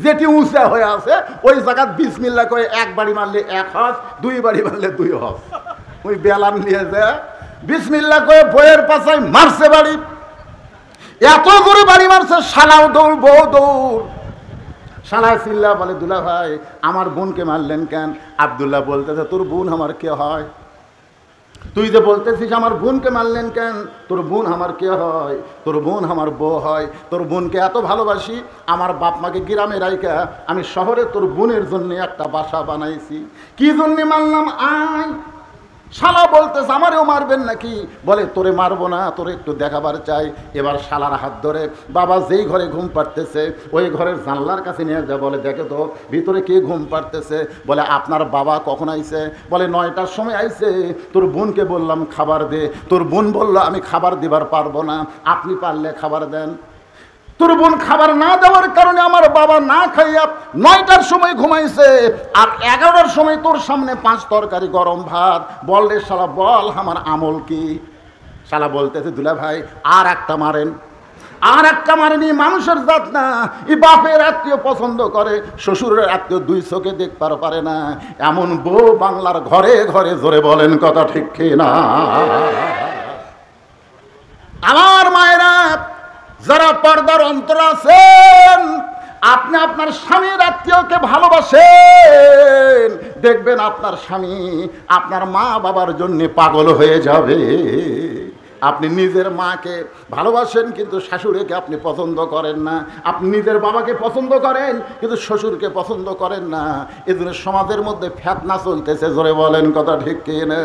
যেটি উঁচা হয়ে আছে, ওই জায়গা বিসমিল্লাহ করে 1 বাড়ি মারলে 1 হজ, 2 বাড়ি মারলে 2 হজ। ওই বেলান নিয়ে যায়, বিসমিল্লাহ করে বইয়ের পাশায় মারছে বাড়ি। এত করে বাড়ি মারছে, শালাও দৌড়, বউ দৌড়। শালা চিল্লা বলে, দুলা ভাই আমার বোনকে মারলেন কেন? আব্দুল্লাহ বলতেছে, তোর বোন আমার কে হয়? তুই যে বলতেছিস আমার বোনকে মারলেন কেন, তোর বোন আমার কে হয়? তোর বোন আমার বউ হয়। তোর বোনকে এত ভালোবাসি, আমার বাপ মাকে গ্রামে রাইকা আমি শহরে তোর বোনের জন্য একটা বাসা বানাইছি। কি জন্যে মারলাম? আয়। শালা বলতেছে, আমারেও মারবেন নাকি? বলে, তোরে মারবো না, তোরে একটু দেখাবার চাই। এবার শালার হাত ধরে বাবা যেই ঘরে ঘুম পাড়তেছে ওই ঘরের জানলার কাছে নিয়ে যা, বলে, দেখে তো ভিতরে কে ঘুম পাড়তেছে। বলে, আপনার বাবা কখন আইছে? বলে, 9টার সময় আইছে। তোর বোনকে বললাম খাবার দে, তোর বোন বলল আমি খাবার দিবার পারবো না, আপনি পারলে খাবার দেন। তোর বোন খাবার না দেওয়ার কারণে আমার বাবা না খাইয়া 9টার সময় ঘুমাইছে, আর 11টার সময় তোর সামনে 5 তরকারি গরম ভাত। বল রে শালা, বল আমার আমল কি? শালা বলতেছে, দুলা ভাই আর একটা মারেন। আর একটা মারেনি, মানুষের জাত না। এই বাপের আত্মীয় পছন্দ করে, শ্বশুরের আত্মীয় 2 চোখে দেখবার পারে না। এমন বউ বাংলার ঘরে ঘরে, জোরে বলেন কথা ঠিক কি না? আমার মায়েরা যারা পর্দার অন্তর আছেন, আপনি আপনার স্বামীর আত্মীয়কে ভালোবাসেন, দেখবেন আপনার স্বামী আপনার মা বাবার জন্য পাগল হয়ে যাবে। আপনি নিজের মাকে ভালোবাসেন কিন্তু শাশুড়িকে আপনি পছন্দ করেন না। আপনি নিজের বাবাকে পছন্দ করেন কিন্তু শ্বশুরকে পছন্দ করেন না। এজন্য সমাজের মধ্যে ফেতনা চলতেছে, জোরে বলেন কথা ঠিক কি না?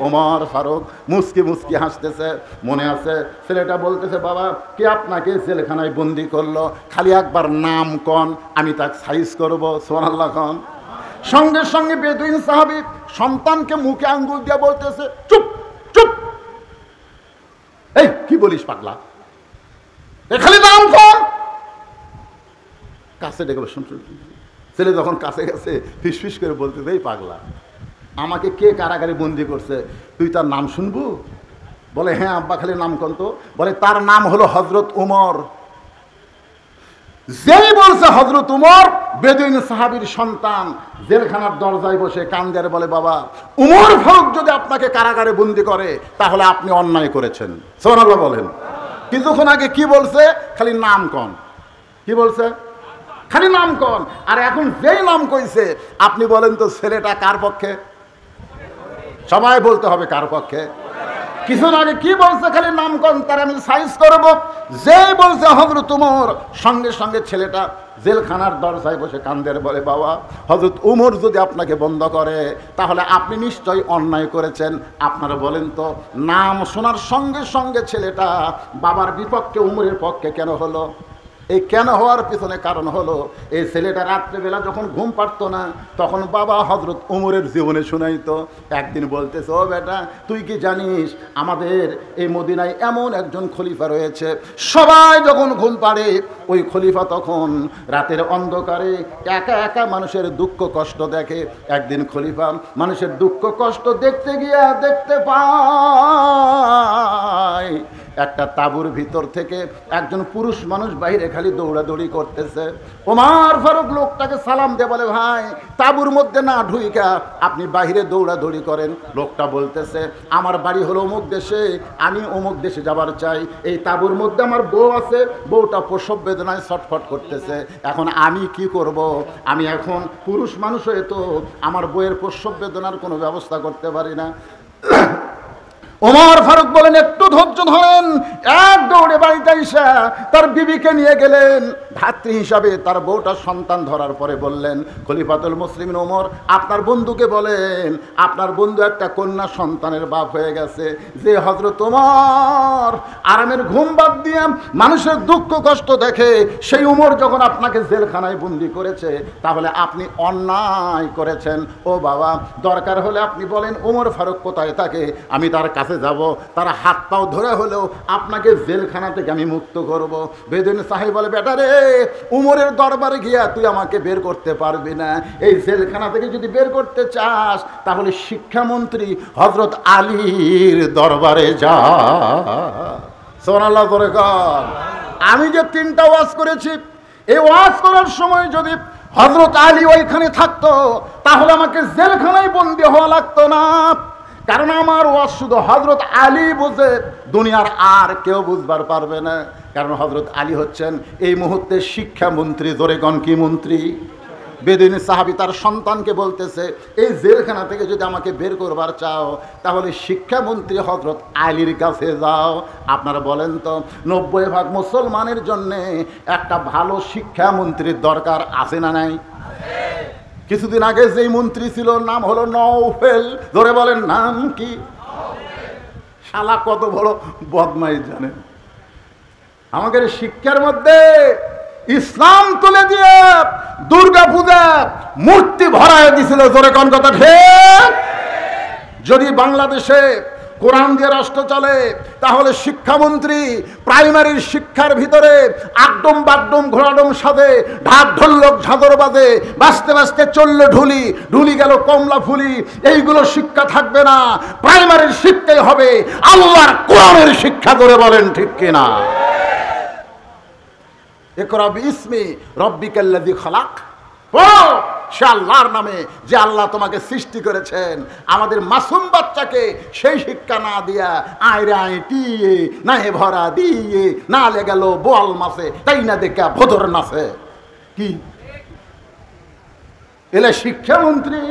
ওমর ফারুক মুস্কি মুস্কি হাসতেছে। মনে আছে ছেলেটা বলতেছে, বাবা কে আপনাকে জেলখানায় বন্দি করলো? খালি একবার নাম কন, আমি তাকে সাইজ করবো। সুবহানাল্লাহ কন। সঙ্গে সঙ্গে বেদুইন সাহাবী সন্তানকে মুখে আঙ্গুল দিয়ে বলতেছে, চুপ চুপ। এই কি বলিস পাগলা, খালি নাম কর। কাছে ডেকে শুনছো? ছেলে যখন কাছে গেছে ফিস ফিস করে বলতে, এই পাগলা, আমাকে কে কারাগারে বন্দি করছে, তুই তার নাম শুনবো? বলে, হ্যাঁ আব্বা, খালি নাম কন তো। বলে, তার নাম হলো হযরত উমর। যেই বলছে হযরত উমর, বেদুইন সাহাবীর সন্তান জেলখানার দরজায় বসে কান্দে আর বলে, বাবা উমর ফারুক যদি আপনাকে কারাগারে বন্দি করে তাহলে আপনি অন্যায় করেছেন। সুবহানাল্লাহ বলেন। কিছুক্ষণ আগে কি বলছে? খালি নাম কন। কি বলছে? খালি নাম কন। আর এখন যেই নাম কইছে, আপনি বলেন তো ছেলেটা কার পক্ষে? সবাই বলতে হবে কার পক্ষে। কিছুদিন আগে কি বলছে? খালি নাম কন, তার আমি সাইজ করবো। যেই বলছে হযরত উমর, সঙ্গে সঙ্গে ছেলেটা জেলখানার দরজায় বসে কান্দের বলে, বাবা হযরত উমর যদি আপনাকে বন্ধ করে তাহলে আপনি নিশ্চয়ই অন্যায় করেছেন। আপনারা বলেন তো, নাম শোনার সঙ্গে সঙ্গে ছেলেটা বাবার বিপক্ষে উমরের পক্ষে কেন হলো? এই কেন হওয়ার পিছনে কারণ হলো, এই ছেলেটা রাত্রেবেলা যখন ঘুম পারতো না তখন বাবা হযরত উমরের জীবনে শুনাইতো। একদিন বলতেছে, ও বেটা তুই কি জানিস আমাদের এই মদিনায় এমন একজন খলিফা রয়েছে, সবাই যখন ঘুম পাড়ে ওই খলিফা তখন রাতের অন্ধকারে একা একা মানুষের দুঃখ কষ্ট দেখে। একদিন খলিফা মানুষের দুঃখ কষ্ট দেখতে গিয়া দেখতে পায় একটা তাঁবুর ভিতর থেকে একজন পুরুষ মানুষ বাইরে খালি দৌড়াদৌড়ি করতেছে। ওমর ফারুক লোকটাকে সালাম দিয়ে বলে, ভাই তাঁবুর মধ্যে না ঢুইকা আপনি বাইরে দৌড়াদৌড়ি করেন। লোকটা বলতেছে, আমার বাড়ি হলো অমুক দেশে, আমি অমুক দেশে যাবার চাই। এই তাঁবুর মধ্যে আমার বউ আছে, বউটা প্রসব বেদনায় ছটফট করতেছে। এখন আমি কি করব? আমি এখন পুরুষ মানুষ হয়ে তো আমার বউয়ের প্রসব বেদনার কোনো ব্যবস্থা করতে পারি না। ওমর ফারুক বলেন, একটু ধৈর্য ধরেন। এক দৌড়ে বাড়িতে এসে তার বিবিকে নিয়ে গেলেন। ধাত্রী হিসাবে তার বউটা সন্তান ধরার পরে বললেন, খলিফাতুল মুসলিমিন ওমর আপনার বন্ধুকে বলেন, আপনার বন্ধু একটা কন্যা সন্তানের বাপ হয়ে গেছে। যে হযরত ওমর আরামের ঘুম বাদ দিয়ে মানুষের দুঃখ কষ্ট দেখে, সেই ওমর যখন আপনাকে জেলখানায় বন্দি করেছে তাহলে আপনি অন্যায় করেছেন। ও বাবা, দরকার হলে আপনি বলেন ওমর ফারুক কোথায় থাকে, আমি তার কাছে যাব, তার হাত পাও ধরে হলেও আপনাকে জেলখানা থেকে আমি মুক্ত করব। বেদুইন সাহেব বলে, বেটা রে, উমরের দরবারে গিয়া তুই আমাকে বের করতে পারবি না। এই জেলখানা থেকে যদি বের করতে চাস তাহলে শিক্ষামন্ত্রী হযরত আলীর দরবারে যা। সুবহানাল্লাহ করে কর। আমি যে 3টা ওয়াজ করেছি, এই ওয়াজ করার সময় যদি হযরত আলী ওইখানে থাকতো তাহলে আমাকে জেলখানায় বন্দী হওয়া লাগতো না। কারণ আমার ওয়াজ শুধু হযরত আলী বুঝে, দুনিয়ার আর কেউ বুঝবার পারবে না। কারণ হযরত আলী হচ্ছেন এই মুহূর্তে শিক্ষামন্ত্রী। জোরে গণ কি মন্ত্রী? বেদুইন সাহাবী তার সন্তানকে বলতেছে, এই জেলখানা থেকে যদি আমাকে বের করবার চাও তাহলে শিক্ষামন্ত্রী হযরত আলীর কাছে যাও। আপনারা বলেন তো 90% মুসলমানের জন্যে একটা ভালো শিক্ষামন্ত্রীর দরকার আছে না নাই? কিছুদিন আগে যেই মন্ত্রী ছিল নাম হলো নওফেল। ধরে বলেন নাম কি? শালা কত বড় বদমাইশ জানেন। আমাদের শিক্ষার মধ্যে ইসলাম তুলে দিয়ে দুর্গা পূজা মূর্তি ভরায় দিছিল। জোরে কোন কথা ঠিক? যদি বাংলাদেশে কোরআন দিয়ে রাষ্ট্র চলে তাহলে শিক্ষামন্ত্রী প্রাইমারির শিক্ষার ভিতরে আগডম বাগডম ঘোড়াডম সাজে, ঢাক ঢোলক ঝাঁদর বাজে, বাঁচতে বাঁচতে চললো ঢুলি, ঢুলি গেল কমলা ফুলি, এইগুলো শিক্ষা থাকবে না। প্রাইমারির শিক্ষাই হবে আল্লাহর কোরআনের শিক্ষা। ধরে বলেন ঠিক কিনা? ইকরা বিইসমি রাব্বিকাল্লাযী খালাক। ও সে আল্লাহর নামে যে আল্লাহ তোমাকে সৃষ্টি করেছেন। আমাদের মাসুম বাচ্চাকে সেই শিক্ষা না দিয়া আয়রে আইটিয়ে না হে ভরা দিয়ে না লে গেল বোয়াল মাসে তাই না দেখা ভদর নাচে। কি এলে শিক্ষামন্ত্রী?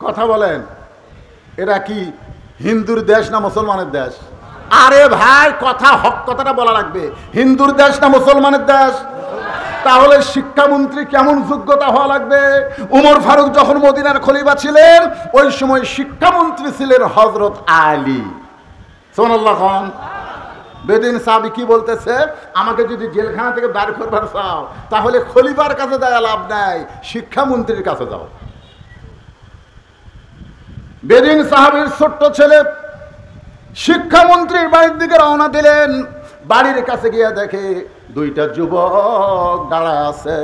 কথা বলেন, এরা কি হিন্দুর দেশ না মুসলমানের দেশ? আরে ভাই কথা হক কথাটা বলা লাগবে। হিন্দুর দেশ না মুসলমানের দেশ? তাহলে শিক্ষামন্ত্রী কেমন যোগ্যতা হওয়া লাগবে? উমর ফারুক যখন মদিনার খলিফা ছিলেন ওই সময় শিক্ষামন্ত্রী ছিলেন হযরত আলী। সুবহানাল্লাহ খান। বেদিন সাহাবী কি বলতেছে, আমাকে যদি জেলখানা থেকে বের করবার চাও তাহলে খলিফার কাছে যাওয়া লাভ নাই, শিক্ষামন্ত্রীর কাছে যাও। বেদিন সাহাবীর ছোট্ট ছেলে শিক্ষামন্ত্রীর বাড়ির দিকে রওনা দিলেন। বাড়ির কাছে গিয়ে দেখে দুইটা যুবক দাঁড়ায় আছে,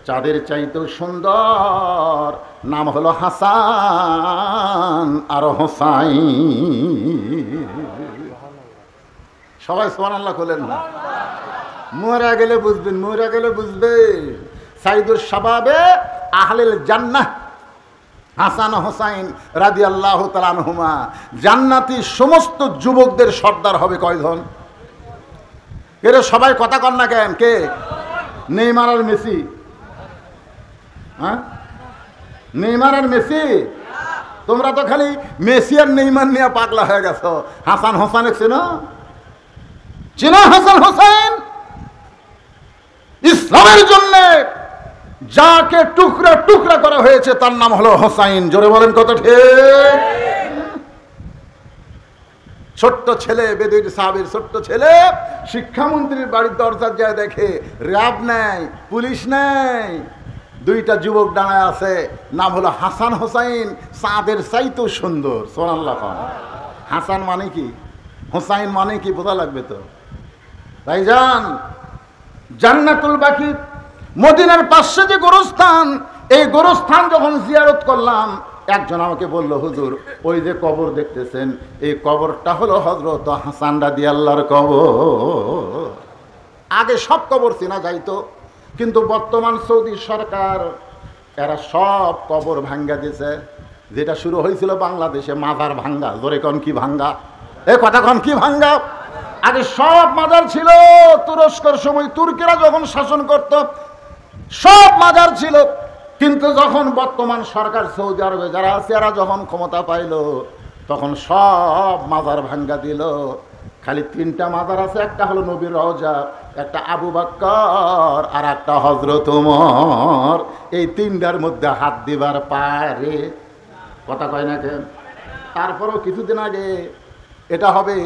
চাঁদের চাইতেও সুন্দর, নাম হলো হাসান আর হোসাইন। সবাই সুবহানাল্লাহ বলেন না? মরা গেলে বুঝবেন, মরা গেলে বুঝবে। সাইদুস শাবাবে আহলিল জান্নাহ হাসান হোসাইন রাদিয়াল্লাহু তাআলা আনহুমা জান্নাতি সমস্ত যুবকদের সর্দার হবে। কয়জন? এরা সবাই কথা কন না কেন? কে? নেইমার আর মেসি? হ্যাঁ, নেইমার আর মেসি? তোমরা তো খালি মেসি আর নেইমার নিয়ে পাগলা হয়ে গেছো। হাসান হোসেন চেনো? চেনো হাসান হোসেন? ইসলামের জন্য যাকে টুকরা টুকরা করা হয়েছে তার নাম হলো হোসাইন। জোরে বলেন কত ঠিক? ছোট্ট ছেলে, বেদুইন সাহাবীর ছোট্ট ছেলে শিক্ষামন্ত্রীর বাড়ির দরজা যায় দেখে র্যাব নাই, পুলিশ নাই, দুইটা যুবক দাঁড়ায় আছে, নাম হলো হাসান হোসাইন, চাঁদের চাইতেও সুন্দর। সুবহানাল্লাহ। হাসান মানে কি, হোসাইন মানে কি বোঝা লাগবে তো। ভাইজান, জান্নাতুল বাকি মদিনার পাশে যে গোরস্থান, এই গোরস্থান যখন জিয়ারত করলাম একজন আমাকে বলল, হুজুর ওই যে কবর দেখতেছেন এই কবরটা হলো হযরত হাসান রাদিয়াল্লাহর কবর। আগে সব কবর চেনা যাইতো, কিন্তু বর্তমান সৌদি সরকার এরা সব কবর ভাঙ্গা দিয়েছে। যেটা শুরু হয়েছিল বাংলাদেশে মাজার ভাঙ্গা। জোরে কন কি ভাঙ্গা? এ কথা কন কি ভাঙ্গা? আগে সব মাজার ছিল। তুরস্কর সময় তুর্কিরা যখন শাসন করত সব মাজার ছিল, কিন্তু যখন বর্তমান সরকার সৌদি আরবে যারা আছে এরা যখন ক্ষমতা পাইল তখন সব মাজার ভাঙ্গা দিল। খালি তিনটা মাজার আছে, একটা হলো নবীর রওজা, একটা আবু বকর আর একটা হযরত ওমর। এই তিনটার মধ্যে হাত দিবার পারে। কথা কয় না কেন? তারপরও কিছুদিন আগে, এটা হবে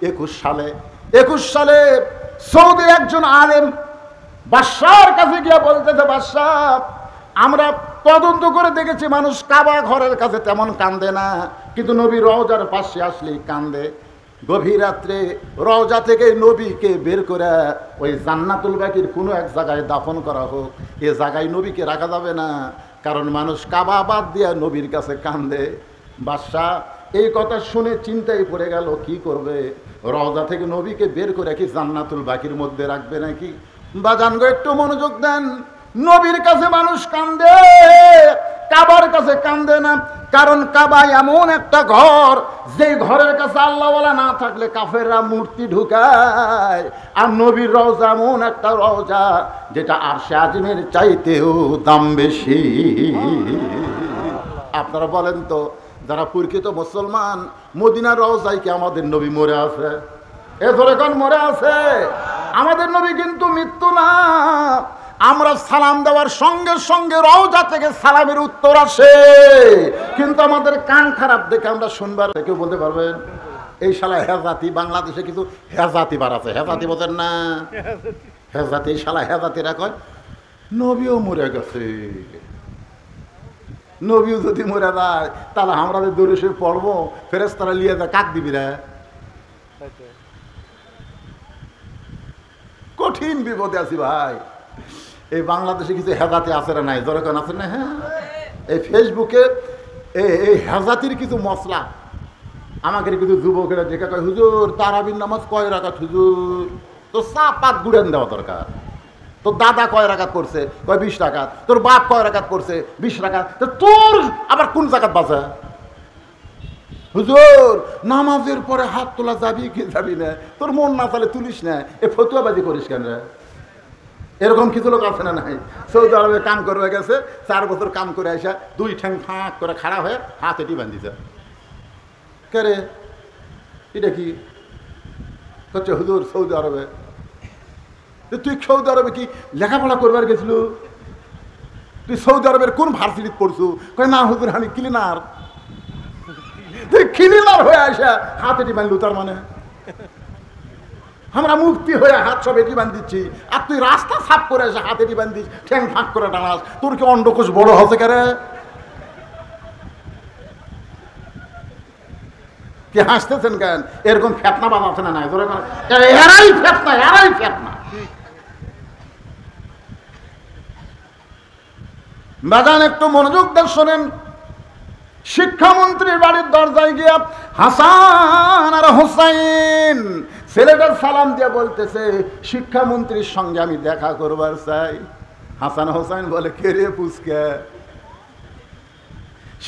21 সালে সৌদি একজন আলেম বাদশার কাছে গিয়ে বলতেছে, বাদশাহ আমরা তদন্ত করে দেখেছি মানুষ কাবা ঘরের কাছে তেমন কান্দে না, কিন্তু নবীর রওজার পাশে আসলেই কান্দে। গভীর রাত্রে রওজা থেকে নবীকে বের করে ওই জান্নাতুল বাকির কোনো এক জায়গায় দাফন করা হোক। এ জায়গায় নবীকে রাখা যাবে না, কারণ মানুষ কাবা বাদ দিয়ে নবীর কাছে কান্দে। বাদশাহ এই কথা শুনে চিন্তায় পড়ে গেল, কি করবে? রওজা থেকে নবীকে বের করে কি জান্নাতুল বাকির মধ্যে রাখবে নাকি? বাজান গো একটু মনোযোগ দেন। নবীর কাছে মানুষ কান্দে, কাবার কাছে কান্দে না, কারণ কাবা এমন একটা ঘর যে ঘরের কাছে আল্লাহওয়ালা না থাকলে কাফেররা মূর্তি ঢুকায়। আর নবীর রওজা এমন একটা রওজা যেটা আরশে আজিমের চাইতেও দাম বেশি। আপনারা বলেন তো, যারা প্রকৃত মুসলমান, মদিনার রওজায় কি আমাদের নবী মরে আছে? এ ধরে কোন মরে আছে? আমাদের নবী কিন্তু মৃত্যু না। আমরা সালাম দেওয়ার সঙ্গে সঙ্গে রওজা থেকে সালামের উত্তর আসে, কিন্তু আমাদের কান খারাপ দেখে আমরা শুনবার। কেউ বলতে পারবেন এই শালা হেজাতি? বাংলাদেশে কিছু হেজাতি বার আছে, হেজাতি বোঝেন না? হেজাতি, শালা হেজাতিরা কয় নবীও মরে গেছে। নবীও যদি মরে যায় তাহলে আমরা দূরে সে পড়বো, ফেরেশতারা লিয়ে যায়, কাক দিবি রে? কঠিন বিপদে আছি ভাই। এই বাংলাদেশে কিছু হেজাতি আছে না নাই? দরকার আছে না? হ্যাঁ, এই ফেসবুকে এই হেজাতির কিছু মশলা আমাকে কিছু যুবকেরা দেখে কয়, হুজুর তারাবির নামাজ কয় রাকাত হুজুর? তো চাপাত গুড়েন দেওয়া দরকার। তোর দাদা কয় রাকাত করছে? কয় 20 রাকাত। তোর বাপ কয় রাকাত করছে? 20 রাকাত। তো তোর আবার কোন জাকাত বাঁচা? হুজুর নামাজের পরে হাত তোলা যাবি কি যাবি না? তোর মন না তাহলে তুলিস না, এ ফতুয়াবাজি করিস কেন রে? এরকম কিছু লোক আছে না নাই? সৌদি আরবে কাম করবে গেছে, 4 বছর কাম করে আসা 2 ঠ্যাং ফাঁক করে খাড়া হয়ে হাত এটি বান্ধিছে। কে রে এটা কি হচ্ছে? হুজুর সৌদি আরবে। তুই সৌদি আরবে কি লেখাপড়া করবার গেছিল? তুই সৌদি আরবের কোন ভার্সিটিতে পড়ছু? কয় না হুজুর আমি ক্লিনার। তুই ক্লিনার হয়ে আসা হাত এটি বাঁধলু, তার মানে আমরা মুক্তি হয়ে হাত সব এটি বান্ধিচ্ছি, আর তুই রাস্তা সাফ করে এসে হাত এটি বান্ধিস, ঠ্যাং ফাঁক করে টানাস। তোর কি অন্ডকোষ বড় হচ্ছে কেরে? কি হাসতেছেন কেন? এরকম ফেতনা বাদ আছে না নাই? এরাই ফেতনা, এরাই ফেতনা। বাগান একটু মনোযোগ দিয়ে শোনেন। শিক্ষামন্ত্রীর বাড়ির দরজায় গিয়া হাসান আর হোসাইন ছেলেটার সালাম দিয়ে বলতেছে, শিক্ষামন্ত্রীর সঙ্গে আমি দেখা করবার চাই। হাসান হোসাইন বলে, কে রে পুচকে?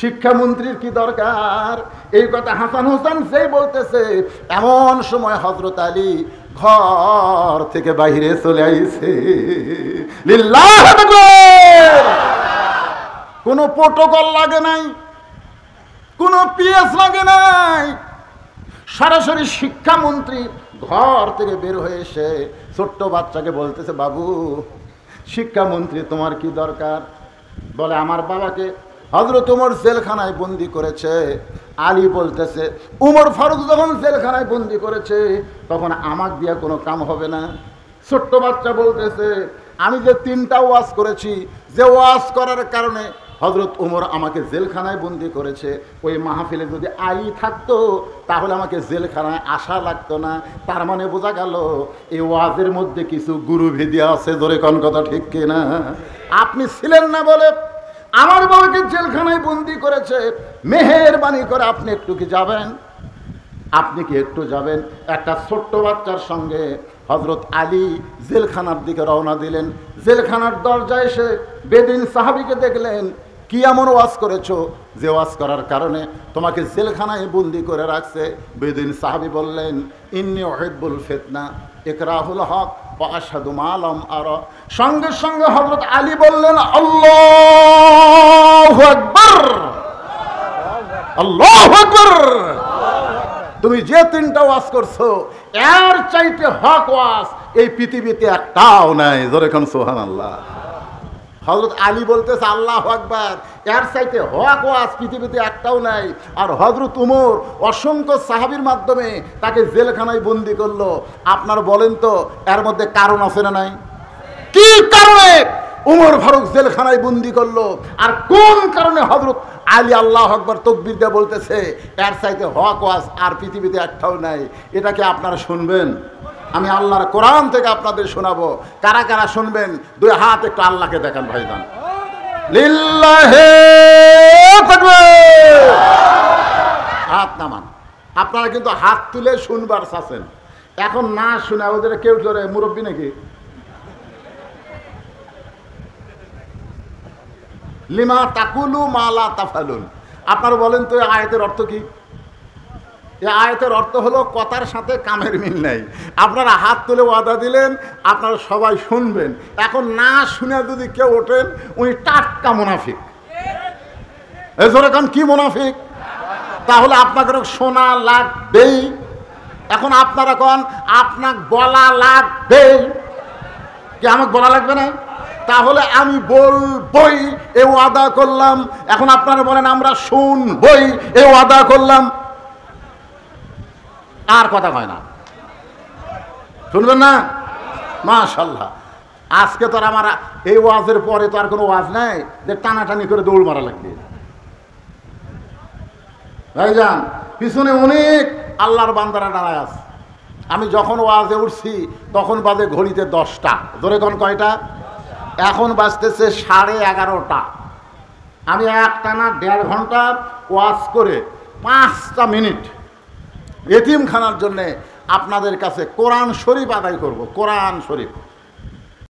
শিক্ষামন্ত্রীর কি দরকার? এই কথা হাসান হোসেন সেই বলতেছে, এমন সময় হযরত আলী ঘর থেকে বাইরে চলে আইছে। লিল্লাহ আকবার। কোনো প্রোটোকল লাগে নাই, কোনো পিএস লাগে নাই। সরাসরি শিক্ষামন্ত্রী ঘর থেকে বের হয়ে এসে ছোট্ট বাচ্চাকে বলতেছে, বাবু শিক্ষামন্ত্রী তোমার কি দরকার? বলে, আমার বাবাকে হযরত ওমর জেলখানায় বন্দি করেছে। আলী বলতেছে, উমর ফারুক যখন জেলখানায় বন্দি করেছে তখন আমাক দিয়া কোনো কাম হবে না। ছোট্ট বাচ্চা বলতেছে, আমি যে 3টা ওয়াজ করেছি, যে ওয়াজ করার কারণে হযরত ওমর আমাকে জেলখানায় বন্দি করেছে, ওই মাহফিলে যদি আলী থাকতো তাহলে আমাকে জেলখানায় আসা লাগতো না। তার মানে বোঝা গেল এই ওয়াজের মধ্যে কিছু গুরুভেদি আছে। জোরে কোন কথা ঠিক কিনা? আপনি ছিলেন না বলে আমার বাবাকে জেলখানায় বন্দি করেছে, মেহেরবানি করে আপনি একটু কি যাবেন? আপনি কি একটু যাবেন? একটা ছোট্ট বাচ্চার সঙ্গে হযরত আলী জেলখানার দিকে রওনা দিলেন। জেলখানার দরজায় এসে বেদিন সাহাবীকে দেখলেন, কি এমন ওয়াজ করেছো যে ওয়াজ করার কারণে তোমাকে জেলখানায় বন্দি করে রাখছে? বেদিন সাহাবী বললেন, ইন্নী উহিব্বুল ফিতনা ইকরাহুল হক ওয়া আশহাদু মা লাম আরা। সঙ্গে সঙ্গে হযরত আলী বললেন, আল্লাহু আকবার, আল্লাহু আকবার। তুমি যে 3টা ওয়াজ করছো এর চাইতে হক ওয়াজ এই পৃথিবীতে একটাও নাই। জোরে কোন সুবহানাল্লাহ। হযরত আলী বলতেছে, আল্লাহু আকবার, এর চাইতে হক ওয়াজ পৃথিবীতে একটাও নাই। আর হযরত ওমর অসংখ্য সাহাবীর মাধ্যমে তাকে জেলখানায় বন্দি করলো। আপনার বলেন তো এর মধ্যে কারণ আছে না নাই? কি কারণে ওমর ফারুক জেলখানায় বন্দি করলো, আর কোন কারণে হযরত আলী আল্লাহু আকবার তাকবীর দিয়ে বলতেছে এর চাইতে হক ওয়াজ আর পৃথিবীতে একটাও নাই? এটাকে আপনারা শুনবেন? আমি আল্লাহর কোরআন থেকে আপনাদের শোনাবো। কারা কারা শুনবেন? 2 হাত একটু আল্লাহকে দেখান ভাইজান। লিল্লাহি তাকবীর। হাত নামান। আপনারা কিন্তু হাত তুলে শুনবার চাচ্ছেন, এখন না শুনে ওদের কেউ ধরে মুরব্বী নাকি? লিমা তাকুলু মা লা তাফালুন। আপনারা বলেন তো এই আয়াতের অর্থ কি? এই আয়াতের অর্থ হলো কথার সাথে কামের মিল নেই। আপনারা হাত তুলে ওয়াদা দিলেন, আপনারা সবাই শুনবেন, এখন না শুনে যদি কেউ ওঠেন উনি টাটকা মুনাফিক। এজোরে এখন কি মুনাফিক? তাহলে আপনাকে শোনা লাগবেই। এখন আপনারা কোন আপনাকে বলা লাগবেই কি? আমাকে বলা লাগবে না? তাহলে আমি বলবই এ ওয়াদা করলাম। এখন আপনারা বলেন আমরা শুনবই এ ওয়াদা করলাম। আর কথা হয় না, শুনবেন না? মাশাআল্লাহ। আজকে তো আর আমার এই ওয়াজের পরে তো আর কোনো ওয়াজ নাই যে টানাটানি করে দৌড় মারা লাগবে। ভাইজান, পিছনে অনেক আল্লাহর বান্দারা দাঁড়ায় আছে। আমি যখন ওয়াজে উঠছি তখন বাজে ঘড়িতে 10টা। ধরে কোন কয়টা? এখন বাজতেছে 11:30। আমি একটানা 1.5 ঘন্টা ওয়াজ করে 5টা মিনিট এতিমখানার জন্যে আপনাদের কাছে কোরআন শরীফ আদায় করব। কোরআন শরীফ